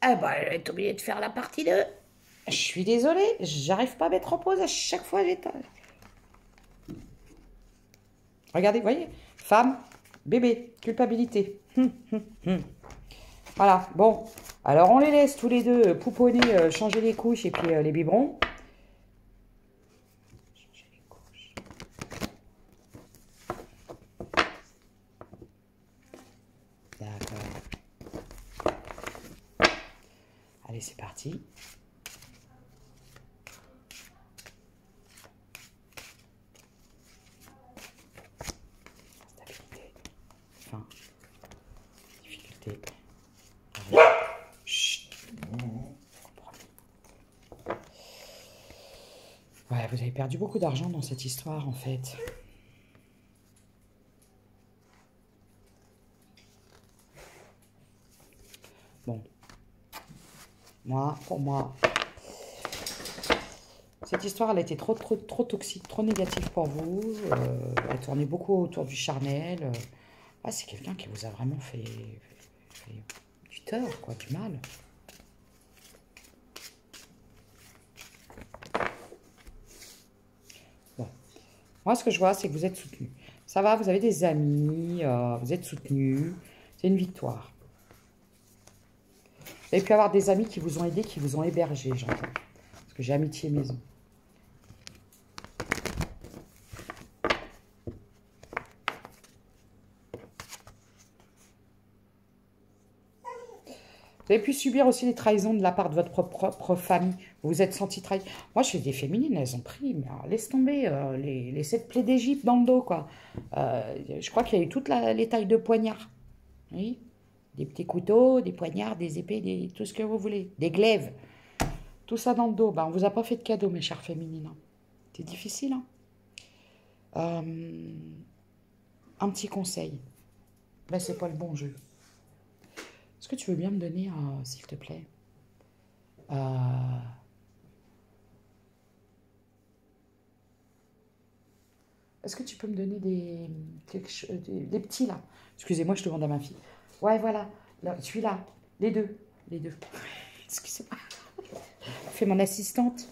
Ah bah, elle est obligée de faire la partie 2. Je suis désolée, j'arrive pas à mettre en pause à chaque fois. Regardez, vous voyez, femme, bébé, culpabilité. Voilà, bon. Alors, on les laisse tous les deux pouponner, changer les couches et puis les biberons. Changer les couches. D'accord. Allez, c'est parti. Stabilité. Fin. Difficulté. Chut. Ouais, vous avez perdu beaucoup d'argent dans cette histoire, en fait. Bon. Pour moi, cette histoire, elle a été trop toxique, trop négative pour vous. Elle tournait beaucoup autour du charnel. Ah, c'est quelqu'un qui vous a vraiment fait du tort, quoi, du mal. Bon. Moi, ce que je vois, c'est que vous êtes soutenu. Ça va, vous avez des amis, vous êtes soutenu. C'est une victoire. Vous avez pu avoir des amis qui vous ont aidé, qui vous ont hébergé, j'entends. Parce que j'ai amitié maison. Vous avez pu subir aussi les trahisons de la part de votre propre famille. Vous vous êtes senti trahi. Moi, je fais des féminines, elles ont pris. Mais alors, laisse tomber les 7 plaies d'Égypte dans le dos, quoi. Je crois qu'il y a eu toutes les tailles de poignards. Oui. Des petits couteaux, des poignards, des épées, tout ce que vous voulez. Des glaives. Tout ça dans le dos. Ben, on ne vous a pas fait de cadeau, mes chères féminines. C'est difficile. Hein. Un petit conseil. Ben, c'est pas le bon jeu. Est-ce que tu veux bien me donner, s'il te plaît, est-ce que tu peux me donner des petits, là? Excusez-moi, je demande à ma fille. Ouais, voilà, celui-là, les deux. Excusez-moi. Fais mon assistante.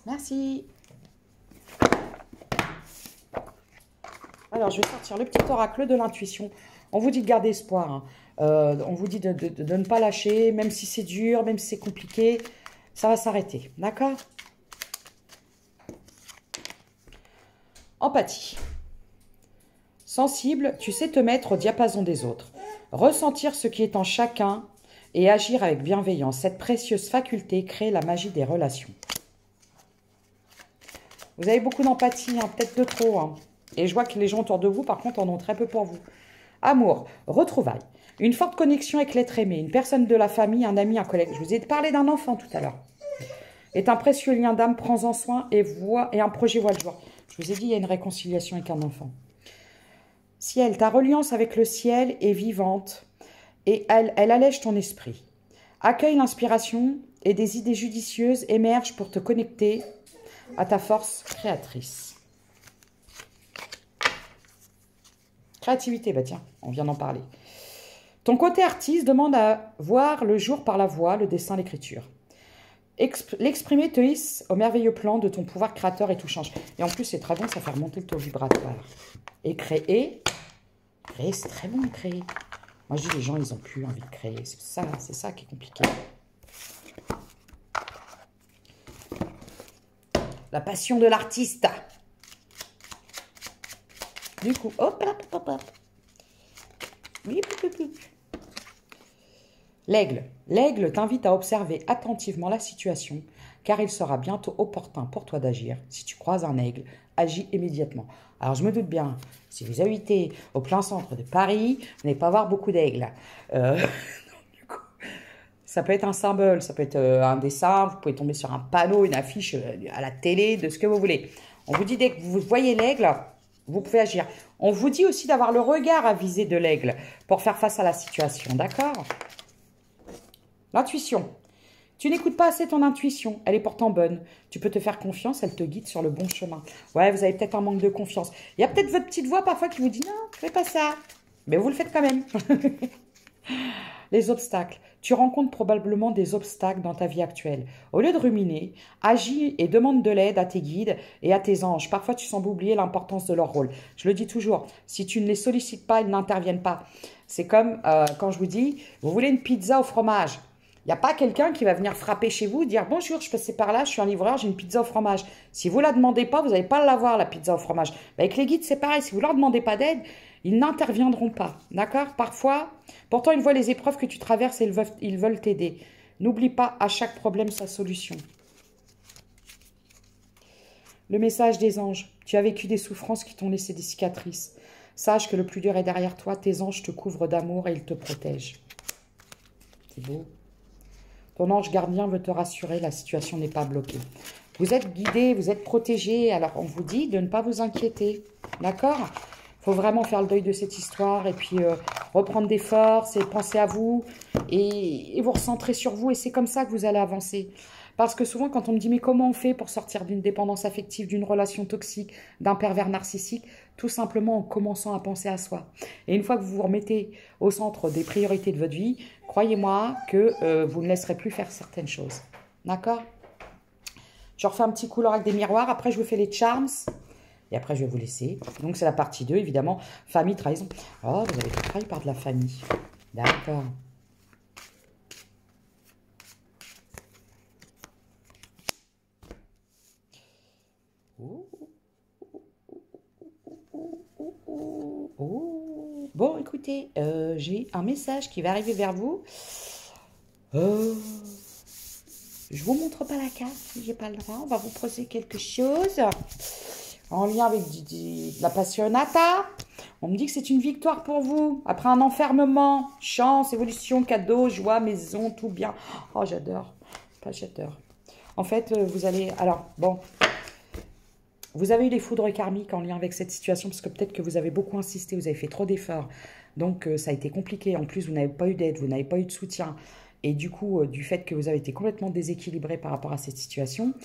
Merci. Alors, je vais sortir le petit oracle de l'intuition. On vous dit de garder espoir. Hein. On vous dit de ne pas lâcher, même si c'est dur, même si c'est compliqué. Ça va s'arrêter. D'accord? Empathie. Sensible, tu sais te mettre au diapason des autres. Ressentir ce qui est en chacun et agir avec bienveillance. Cette précieuse faculté crée la magie des relations. Vous avez beaucoup d'empathie, hein, peut-être de trop. Hein. Et je vois que les gens autour de vous, par contre, en ont très peu pour vous. Amour, retrouvailles, une forte connexion avec l'être aimé, une personne de la famille, un ami, un collègue. Je vous ai parlé d'un enfant tout à l'heure. Est un précieux lien d'âme, prends-en soin et un projet voit le jour. Je vous ai dit, il y a une réconciliation avec un enfant. Ciel, ta reliance avec le ciel est vivante et elle allège ton esprit. Accueille l'inspiration et des idées judicieuses émergent pour te connecter à ta force créatrice. Créativité, bah tiens, on vient d'en parler. Ton côté artiste demande à voir le jour par la voix, le dessin, l'écriture. L'exprimer te hisse au merveilleux plan de ton pouvoir créateur et tout change. Et en plus, c'est très bon, ça fait remonter le taux vibratoire. Et créer, c'est très bon de créer. Moi, je dis, les gens, ils n'ont plus envie de créer. C'est ça qui est compliqué. La passion de l'artiste. Du coup, hop. L'aigle. L'aigle t'invite à observer attentivement la situation, car il sera bientôt opportun pour toi d'agir. Si tu croises un aigle, agis immédiatement. Alors, je me doute bien, si vous habitez au plein centre de Paris, vous n'allez pas voir beaucoup d'aigles. Du coup, ça peut être un symbole, ça peut être un dessin, vous pouvez tomber sur un panneau, une affiche à la télé, de ce que vous voulez. On vous dit, dès que vous voyez l'aigle, vous pouvez agir. On vous dit aussi d'avoir le regard avisé de l'aigle pour faire face à la situation, d'accord? L'intuition. Tu n'écoutes pas assez ton intuition. Elle est pourtant bonne. Tu peux te faire confiance, elle te guide sur le bon chemin. Ouais, vous avez peut-être un manque de confiance. Il y a peut-être votre petite voix parfois qui vous dit « Non, fais pas ça ». Mais vous le faites quand même. les obstacles. Tu rencontres probablement des obstacles dans ta vie actuelle. Au lieu de ruminer, agis et demande de l'aide à tes guides et à tes anges. Parfois, tu sembles oublier l'importance de leur rôle. Je le dis toujours, si tu ne les sollicites pas, ils n'interviennent pas. C'est comme quand je vous dis, vous voulez une pizza au fromage. Il n'y a pas quelqu'un qui va venir frapper chez vous, dire « Bonjour, je passais par là, je suis un livreur, j'ai une pizza au fromage. » Si vous ne la demandez pas, vous n'allez pas l'avoir, la pizza au fromage. Avec les guides, c'est pareil. Si vous ne leur demandez pas d'aide, ils n'interviendront pas. D'accord? Parfois, pourtant, ils voient les épreuves que tu traverses et ils veulent t'aider. N'oublie pas à chaque problème sa solution. Le message des anges. Tu as vécu des souffrances qui t'ont laissé des cicatrices. Sache que le plus dur est derrière toi. Tes anges te couvrent d'amour et ils te protègent. C'est beau. Ton ange gardien veut te rassurer, la situation n'est pas bloquée. Vous êtes guidé, vous êtes protégé, alors on vous dit de ne pas vous inquiéter. D'accord? Il faut vraiment faire le deuil de cette histoire et puis reprendre des forces et penser à vous et vous recentrer sur vous et c'est comme ça que vous allez avancer. Parce que souvent quand on me dit mais comment on fait pour sortir d'une dépendance affective, d'une relation toxique, d'un pervers narcissique, tout simplement en commençant à penser à soi. Et une fois que vous vous remettez au centre des priorités de votre vie, croyez-moi que vous ne laisserez plus faire certaines choses. D'accord? Je refais un petit couloir avec des miroirs. Après, je vous fais les charms. Et après, je vais vous laisser. Donc, c'est la partie 2, évidemment. Famille, trahison. Oh, vous avez été trahi par de la famille. D'accord. Oh. Bon, écoutez, j'ai un message qui va arriver vers vous. Je vous montre pas la carte, si j'ai pas le droit. On va vous poser quelque chose en lien avec de la Passionata. On me dit que c'est une victoire pour vous. Après un enfermement, chance, évolution, cadeau, joie, maison, tout bien. Oh, j'adore. Pas j'adore. En fait, vous allez... Alors, bon... Vous avez eu des foudres karmiques en lien avec cette situation parce que peut-être que vous avez beaucoup insisté, vous avez fait trop d'efforts. Donc, ça a été compliqué. En plus, vous n'avez pas eu d'aide, vous n'avez pas eu de soutien. Et du coup, du fait que vous avez été complètement déséquilibré par rapport à cette situation,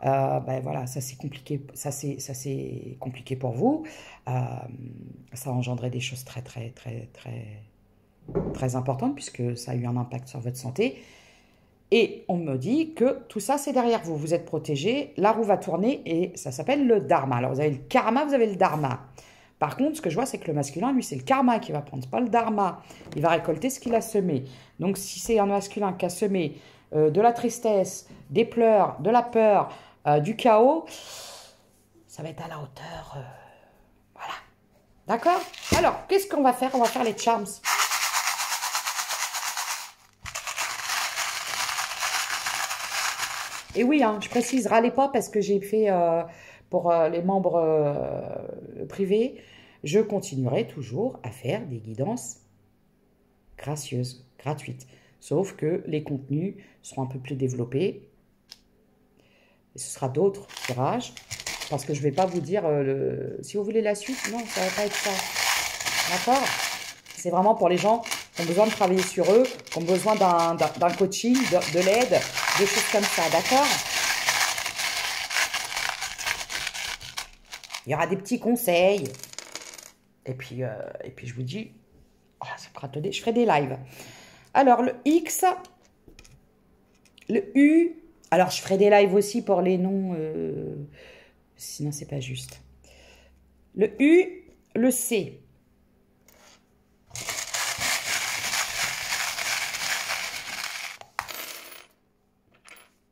ben voilà, ça c'est compliqué. Ça c'est compliqué pour vous. Ça a engendré des choses très importantes puisque ça a eu un impact sur votre santé. Et on me dit que tout ça, c'est derrière vous. Vous êtes protégé, la roue va tourner et ça s'appelle le dharma. Alors, vous avez le karma, vous avez le dharma. Par contre, ce que je vois, c'est que le masculin, lui, c'est le karma qui va prendre, pas le dharma. Il va récolter ce qu'il a semé. Donc, si c'est un masculin qui a semé de la tristesse, des pleurs, de la peur, du chaos, ça va être à la hauteur. Voilà. D'accord? Alors, qu'est-ce qu'on va faire? On va faire les charms. Et oui, hein, je précise, râlez pas parce que j'ai fait pour les membres privés, je continuerai toujours à faire des guidances gracieuses, gratuites. Sauf que les contenus seront un peu plus développés. Et ce sera d'autres tirages. Parce que je ne vais pas vous dire, si vous voulez la suite, non, ça ne va pas être ça. D'accord? C'est vraiment pour les gens qui ont besoin de travailler sur eux, qui ont besoin d'un coaching, de l'aide, des choses comme ça, d'accord? Il y aura des petits conseils. Et puis je vous dis, oh, ça fera je ferai des lives. Alors, le X, le U, alors je ferai des lives aussi pour les noms, sinon c'est pas juste. Le U, le C.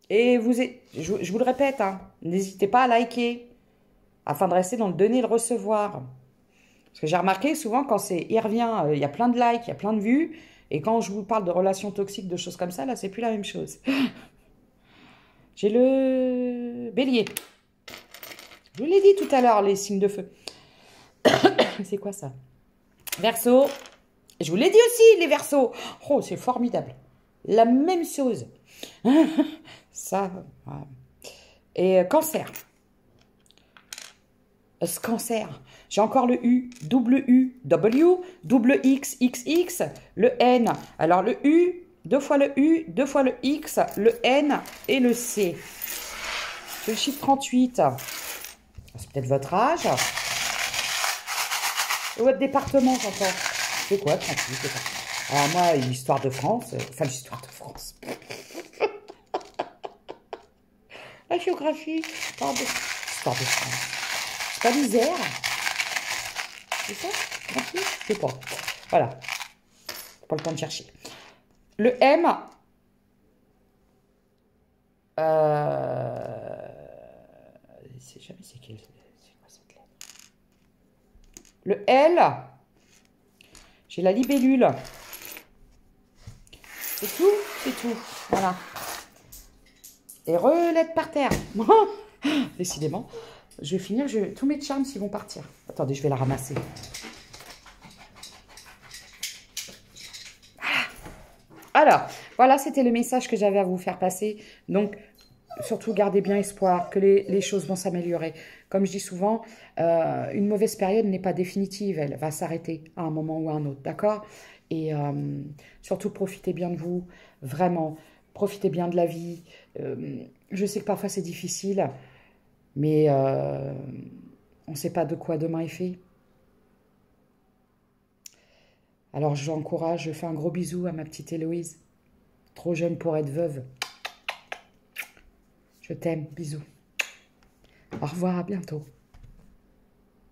Et je vous le répète, hein, n'hésitez pas à liker, afin de rester dans le donner et le recevoir. Parce que j'ai remarqué, souvent, quand il revient, il y a plein de likes, il y a plein de vues, et quand je vous parle de relations toxiques, de choses comme ça, là, c'est plus la même chose. J'ai le bélier. Je vous l'ai dit tout à l'heure, les signes de feu. C'est quoi ça? Verseau. Je vous l'ai dit aussi, les verseaux. Oh, c'est formidable. La même chose. Ça, voilà. Et cancer. Ce cancer. J'ai encore le U, double U, W, double X, XX, le N. Alors le U, deux fois le U, deux fois le X, le N et le C. C'est le chiffre 38. C'est peut-être votre âge. Ou votre département, j'entends. C'est quoi 38? Alors moi, l'histoire de France, enfin l'histoire de France, la géographie, pardon, l'histoire de France. C'est pas l'Isère, c'est ça? Tranquille, je sais pas. Voilà, pas le temps de chercher. Le M, c'est jamais c'est quel, c'est quoi cette lettre? Le L, j'ai la libellule. C'est tout, c'est tout. Voilà. Et relève par terre. Décidément. Je vais finir. Tous mes charms, ils vont partir. Attendez, je vais la ramasser. Alors, voilà, c'était le message que j'avais à vous faire passer. Donc, surtout, gardez bien espoir que les choses vont s'améliorer. Comme je dis souvent, une mauvaise période n'est pas définitive. Elle va s'arrêter à un moment ou à un autre. D'accord? Et surtout, profitez bien de vous. Vraiment. Profitez bien de la vie. Je sais que parfois, c'est difficile. Mais on ne sait pas de quoi demain est fait. Alors, je fais un gros bisou à ma petite Héloïse. Trop jeune pour être veuve. Je t'aime, bisous. Au revoir, à bientôt.